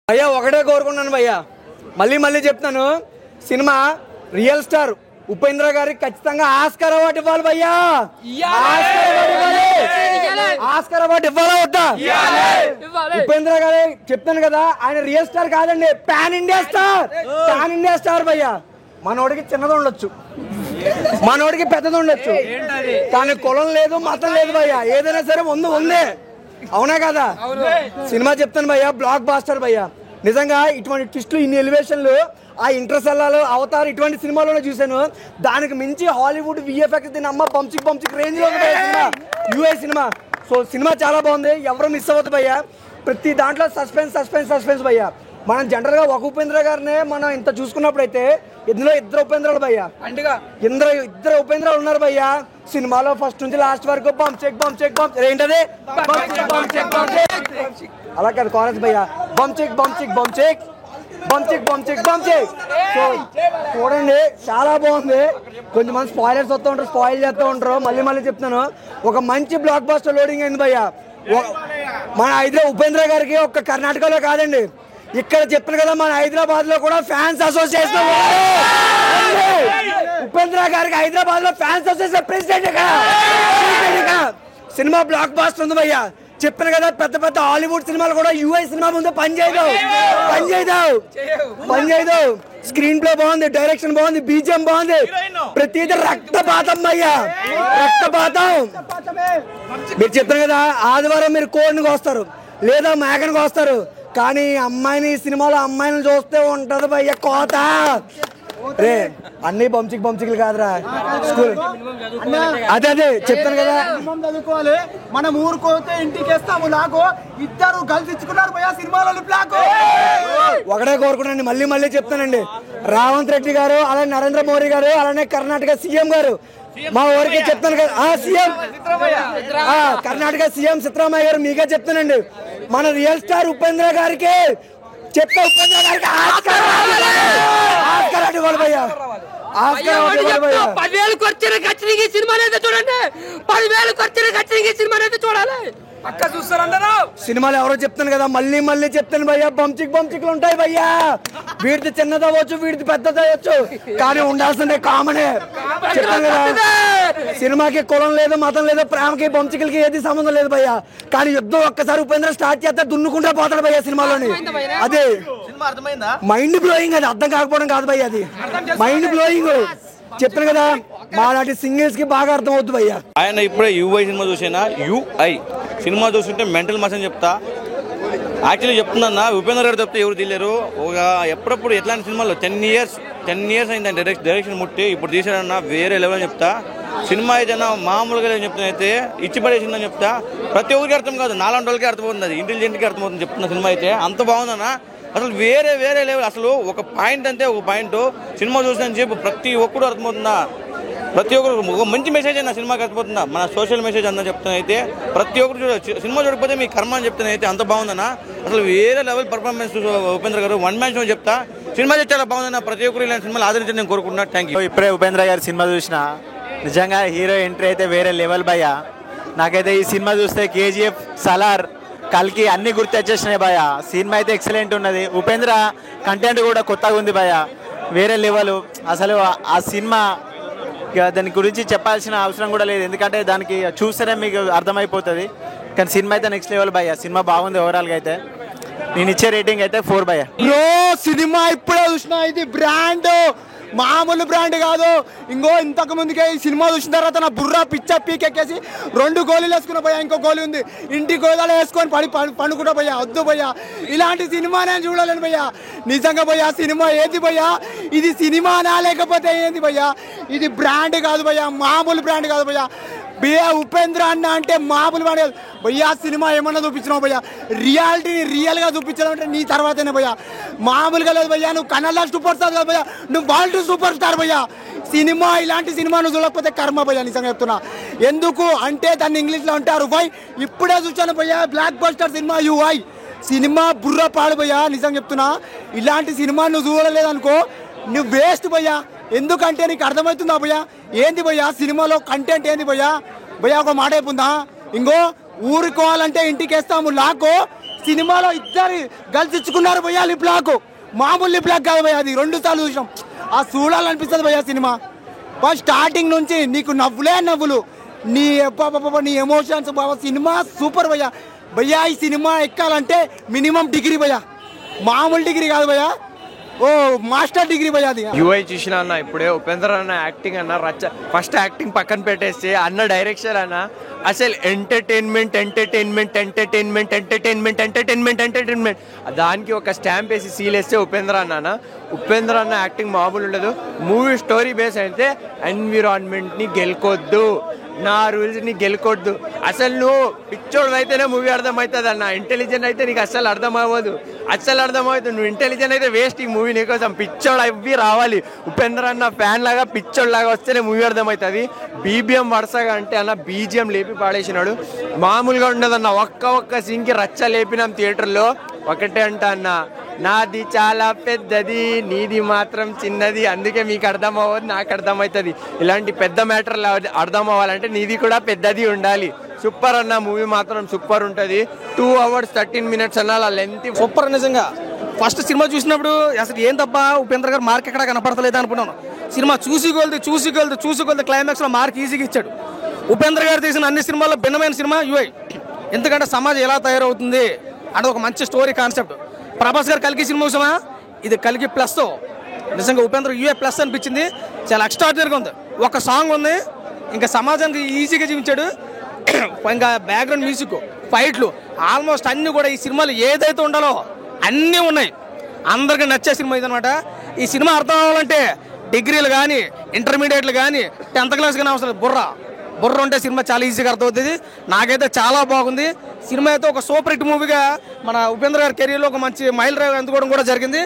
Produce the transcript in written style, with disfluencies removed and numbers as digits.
భయ్యా ఒకటే కోరుకున్నాను భయ్యా, మళ్ళీ చెప్తాను, సినిమా రియల్ స్టార్ ఉపేంద్ర గారికి ఖచ్చితంగా ఆస్కార్ అవార్డు ఇవ్వాలి భయ్యా. ఆస్కార్ అవార్డు ఇవ్వాలా వద్దా? ఉపేంద్ర గారు చెప్తాను కదా, ఆయన రియల్ స్టార్ కాదండి, పాన్ ఇండియా స్టార్ భయ్యా. మనోడికి చిన్నది ఉండొచ్చు, మనోడికి పెద్దది ఉండొచ్చు, కానీ కులం లేదు మతం లేదు భయ్యా, ఏదైనా సరే ఉందే. అవునా కదా? సినిమా చెప్తాను భయ్యా, బ్లాక్ బాస్టర్ భయ్యా. నిజంగా ఇటువంటి ట్విస్టులు, ఇన్ని ఎలివేషన్లు ఆ ఇంటర్సెల్లాలు, అవతార్ ఇటువంటి సినిమాలోనే చూశాను. దానికి మించి హాలీవుడ్ విఎఫ్ఎక్స్ దీని అమ్మ బంచిక్ రేంజ్ లో cinema, UA cinema. So cinema చాలా బాగుంది, ఎవరు మిస్ అవ్వద్దు భయ్యా. ప్రతి దాంట్లో సస్పెన్స్ భయ్యా. మనం జనరల్ గా ఒక ఉపేంద్ర గారినే మనం ఇంత చూసుకున్నప్పుడు అయితే ఇందులో ఇద్దరు ఉపేంద్రాలు భయ్యా, ఇద్దరు ఉపేంద్రాలు ఉన్నారు భయ్యా సినిమాలో. ఫస్ట్ నుంచి లాస్ట్ వరకు బంప్ ఏంటది, అలా కాదు కాలేజ్ భయ్యా, బంప్ చెక్. సో చూడండి, చాలా బాగుంది. కొంచెంమంది స్పాయిలర్స్ వస్తూ ఉంటారు, స్పాయిల్ చేస్తూ ఉంటారు. మళ్ళీ చెప్తున్నాను, ఒక మంచి బ్లాక్ బాస్టర్ లోడింగ్ అయింది భయ్యా. మన హైదరాబాద్ ఉపేంద్ర గారికి ఒక్క కర్ణాటకలో కాదండి, ఇక్కడ చెప్పాను కదా, మన హైదరాబాద్ లో కూడా ఫ్యాన్స్ అసోసియేషన్, ఉపేంద్ర గారికి హైదరాబాద్ లో fans association president. Cinema blockbuster ఉంది భయ్యా. చెప్పాను కదా, పెద్ద హాలీవుడ్ సినిమాలు కూడా యూఐ సినిమా ముందు పని చేయదు. స్క్రీన్ ప్లే బాగుంది, డైరెక్షన్ బాగుంది, బీజిఎం బాగుంది, ప్రతిదీ రక్తపాతం భయ్యా, రక్తపాతం. మీరు చెప్పారు కదా, ఆదివారం మీరు కోడిని కోస్తారు లేదా మేకని కోస్తారు, కానీ అమ్మాయిని సినిమాలో అమ్మాయిని చూస్తే ఉంటది భయ్య కోత. రే అన్ని బంచికలు కాదురా, స్కూల్ అదే చెప్తాను కదా, చదువుకోవాలి. మనం ఊరుకోతే ఇంటికి వేస్తాము. నాకు ఇద్దరు కలిసి ఇచ్చుకున్నారు భయ్యా సినిమాలో. ఒకటే కోరుకున్నాండి, మళ్ళీ చెప్తానండి, రేవంత్ రెడ్డి గారు, అలానే నరేంద్ర మోడీ గారు, అలానే కర్ణాటక సీఎం గారు, మా ఊరికి చెప్తాను కదా, సీఎం కర్ణాటక సీఎం సిద్ధరామయ్య గారు, మీకే చెప్తానండి, మన రియల్ స్టార్ ఉపేంద్ర గారికి చెప్తా, ఉపేంద్ర గారికి ఆస్కార్ ఇవ్వాలి భయ్యా. 10,000 ఖర్చున ఖచ్చితంగా ఈ సినిమా అయితే చూడండి, 10,000 ఖర్చున ఖచ్చితంగా ఈ సినిమా అయితే చూడాలి. పక్క చూస్తారు అందరూ. సినిమాలు ఎవరో చెప్తాను కదా, మళ్ళీ చెప్తాను భయ్యా, బంచిక్లు ఉంటాయి భయ్యా. వీడిది చిన్నదవచ్చు, వీడిది పెద్దదవచ్చు, కానీ ఉండాల్సిందే కామనే. చెప్తాను కదా, సినిమాకి కులం లేదు, మతం లేదు, ప్రేమకి బంచికలకి ఏది సంబంధం లేదు భయ్యా. కానీ యుద్ధం ఒక్కసారి ఉపేంద్ర స్టార్ట్ చేస్తే దున్నుకుంటా పోతాడు భయ్యా సినిమాలోని. అదే మైండ్ బ్లోయింగ్, అది అర్థం కాకపోవడం కాదు భయ్యా, అది మైండ్ బ్లోయింగ్. చెప్తాను కదా, మాలాంటి సింగర్స్ కి బాగా అర్థం అవుతుంది భయ్యా. ఆయన ఇప్పుడే యూఐ సినిమా చూసినా, యూఐ సినిమా చూస్తుంటే మెంటల్ మస్ అని చెప్తా. యాక్చువల్లీ చెప్తున్నా, ఉపేంద్ర గారు చెప్తే ఎవరు తెలియరు. ఒక ఎప్పుడప్పుడు ఎట్లాంటి సినిమాలో 10 ఇయర్స్ అయింది డైరెక్షన్ ముట్టి, ఇప్పుడు తీసాడన్నా వేరే లెవెల్ చెప్తా. సినిమా ఏదైనా మామూలుగా చెప్తున్నైతే ఇచ్చి పడేసిందని చెప్తా. ప్రతి ఒక్కరికి అర్థం కాదు, నాలాంటి వాళ్ళకి అర్థమవుతుంది, అది ఇంటెలిజెంట్కి అర్థమవుతుంది చెప్తున్న సినిమా అయితే. అంత బాగుందన్నా, అసలు వేరే లెవెల్. అసలు ఒక పాయింట్ సినిమా చూసిన చెప్పు ప్రతి ఒక్కరు అర్థమవుతుందా, ప్రతి ఒక్కరు ఒక మంచి మెసేజ్ అన్న సినిమాకి అర్థమవుతుందా, మన సోషల్ మెసేజ్ అన్న చెప్తాను అయితే. ప్రతి ఒక్కరు సినిమా చూడకపోతే మీ కర్మ అని చెప్తాను అయితే, అంత బాగుందన్నా. అసలు వేరే లెవెల్ పర్ఫార్మెన్స్ ఉపేంద్ర గారు, వన్ మ్యాన్ షో చెప్తా. సినిమా చాలా బాగుందన్న, ప్రతి ఒక్కరు ఇలాంటి సినిమాలు ఆదరించని నేను కోరుకుంటున్నా. Thank you. ఇప్పుడే ఉపేంద్ర గారి సినిమా చూసిన, నిజంగా హీరో ఎంట్రీ అయితే వేరే లెవెల్ భయ్యా. నాకైతే ఈ సినిమా చూస్తే కేజీఎఫ్, సలార్, కల్కి అన్ని గుర్తొచ్చేసినాయి భయ్యా. సినిమా అయితే ఎక్సలెంట్ ఉన్నది. ఉపేంద్ర కంటెంట్ కూడా కొత్తగా ఉంది భయ్యా, వేరే లెవెల్. అసలు ఆ సినిమా దాని గురించి చెప్పాల్సిన అవసరం కూడా లేదు, ఎందుకంటే దానికి చూస్తేనే మీకు అర్థమైపోతుంది. కానీ సినిమా అయితే నెక్స్ట్ లెవెల్ భయ్యా, సినిమా బాగుంది. ఓవరాల్గా అయితే నేను ఇచ్చే రేటింగ్ అయితే 4 భయ్యా. సినిమా ఇప్పుడే చూసిన, ఇది బ్రాండ్, మామూలు బ్రాండ్ కాదు. ఇంతకు ముందుకే ఈ సినిమా చూసిన తర్వాత నా బుర్రా పిచ్చ పీకెక్కేసి 2 గోళీలు వేసుకున్నా భయ్యా. ఇంకో గోళీ ఉంది, ఇంటి గోదాలు వేసుకొని పండుకుంటా భయ్యా. వద్దు భయ్యా, ఇలాంటి సినిమా నేను చూడలేను భయ్యా. నిజంగా భయ్యా, సినిమా ఏంది భయ్యా, ఇది సినిమానా లేకపోతే ఏంది భయ్యా? ఇది బ్రాండ్ కాదు భయ్యా, మామూలు బ్రాండ్ కాదు భయ్యా. ఉపేంద్ర అన్న అంటే మామూలు బ్రాండ్ కాదు భయ్యా. సినిమా ఏమన్నా చూపించినావు భయ్యా, రియాలిటీని రియల్గా చూపించడం అంటే నీ తర్వాతనే భయ్యా, మామూలుగా లేదు భయ్యా. నువ్వు కన్నడ సూపర్ స్టార్ కాదు భయ్యా, నువ్వు వరల్డ్ సూపర్ స్టార్ భయ్యా. సినిమా ఇలాంటి సినిమా నువ్వు చూడకపోతే కర్మ భయ్యా, నిజంగా చెప్తున్నా. ఎందుకు అంటే దాన్ని ఇంగ్లీష్లో అంటారు వై. ఇప్పుడే చూసాను భయ్యా, block buster cinema UI cinema, బుర్ర పాడు భయ్యా, నిజంగా చెప్తున్నా. ఇలాంటి సినిమా నువ్వు చూడలేదనుకో, నువ్వు వేస్ట్ భయ్యా. ఎందుకంటే నీకు అర్థమవుతుందా భయ్యా ఏంది భయ్యా సినిమాలో కంటెంట్ ఏంది భయ్యా? ఒక మాట అయిపోందా, ఊరుకోవాలంటే ఇంటికి వేస్తాము లాకో, సినిమాలో ఇద్దరు గర్ల్స్ ఇచ్చుకున్నారు భయ్యా లిప్ లాక్, మామూలు లిప్ లాక్ కాదు భయ్యా, అది 2 సార్లు చూసినాం. ఆ చూడాలనిపిస్తుంది భయ్యా సినిమా. ఫస్ట్ స్టార్టింగ్ నుంచి నీకు నవ్వులే నవ్వులు, నీ నీ ఎమోషన్స్ బాబా. సినిమా సూపర్ భయ్యా. భయ్యా ఈ సినిమా ఎక్కాలంటే మినిమం డిగ్రీ భయ్యా, మామూలు డిగ్రీ కాదు భయ్యా, ఓ మాస్టర్ డిగ్రీ భయ్యా అది. యూఐ చూసిన అన్న ఇప్పుడే ఉపేంద్ర అన్న యాక్టింగ్ అన్న రచ్చ. ఫస్ట్ యాక్టింగ్ పక్కన పెట్టేస్తే అన్న డైరెక్షన్ అన్న అసలు entertainment entertainment entertainment entertainment entertainment entertainment దానికి ఒక స్టాంప్ వేసి సీల్ వేస్తే ఉపేంద్ర అన్న. ఉపేంద్ర అన్న యాక్టింగ్ మామూలు ఉండదు. మూవీ స్టోరీ బేస్ అయితే ఎన్విరాన్మెంట్ని గెలుకొద్దు, నా రూల్స్ని గెలుకొద్దు. అసలు నువ్వు పిచ్చోడు అయితేనే మూవీ అర్థమవుతుంది అన్న, ఇంటెలిజెంట్ అయితే నీకు అస్సలు అర్థం అవ్వదు, అస్సలు అర్థమవుతుంది. నువ్వు ఇంటెలిజెంట్ అయితే వేస్ట్ ఈ మూవీ నీకోసం. పిచ్చోడు అవి రావాలి, ఉపేంద్ర అన్న ఫ్యాన్ లాగా పిచ్చోడు లాగా వస్తేనే మూవీ అర్థమవుతుంది. బీబీఎం వరుసగా అంటే అన్న బీజిఎం లేపి పాడేసినాడు, మామూలుగా ఉండదన్న. ఒక్క సీన్కి రచ్చ లేపినాం థియేటర్లో. ఒకటే అంట అన్న, నాది చాలా పెద్దది, నీది మాత్రం చిన్నది, అందుకే మీకు అర్థం అవ్వదు, నాకు అర్థమవుతుంది. ఇలాంటి పెద్ద మ్యాటర్లు అర్థం అవ్వాలంటే నీది కూడా పెద్దది ఉండాలి. సూపర్ అన్న, మూవీ మాత్రం సూపర్ ఉంటుంది. 2 hours 13 minutes అన్న, అలా లెంత్ సూపర్. నిజంగా ఫస్ట్ సినిమా చూసినప్పుడు అసలు ఏం తప్ప ఉపేంద్ర గారు మార్క్ ఎక్కడ కనపడతలేదు అనుకున్నాను. సినిమా చూసి క్లైమాక్స్లో మార్క్ ఈజీగా ఇచ్చాడు. ఉపేంద్ర గారు తీసిన అన్ని సినిమాల్లో భిన్నమైన సినిమా యూఐ. ఎందుకంటే సమాజం ఎలా తయారవుతుంది అంటే ఒక మంచి స్టోరీ కాన్సెప్ట్. ప్రభాస్ గారు కలికి సినిమా చూసామా, ఇది కలికి ప్లస్. నిజంగా ఉపేంద్ర యూఏ ప్లస్ అనిపించింది. చాలా ఎక్స్ట్రాడినరీగా ఉంది. ఒక సాంగ్ ఉంది, ఇంకా సమాజానికి ఈజీగా జీవించాడు. ఇంకా బ్యాక్గ్రౌండ్ మ్యూజిక్, ఫైట్లు, ఆల్మోస్ట్ అన్నీ కూడా ఈ సినిమాలు ఏదైతే ఉండాలో అన్నీ ఉన్నాయి. అందరికీ నచ్చే సినిమా ఇదనమాట. ఈ సినిమా అర్థం అవ్వాలంటే డిగ్రీలు కానీ ఇంటర్మీడియట్లు కానీ 10th క్లాస్ కానీ అవసరం. బుర్ర ఉంటే సినిమా చాలా ఈజీగా అర్థమవుతుంది. నాకైతే చాలా బాగుంది. సినిమా అయితే ఒక సూపర్ హిట్ మూవీగా మన ఉపేంద్ర గారి కెరీర్లో ఒక మంచి మైల్ రైల్ అందుకోవడం కూడా జరిగింది.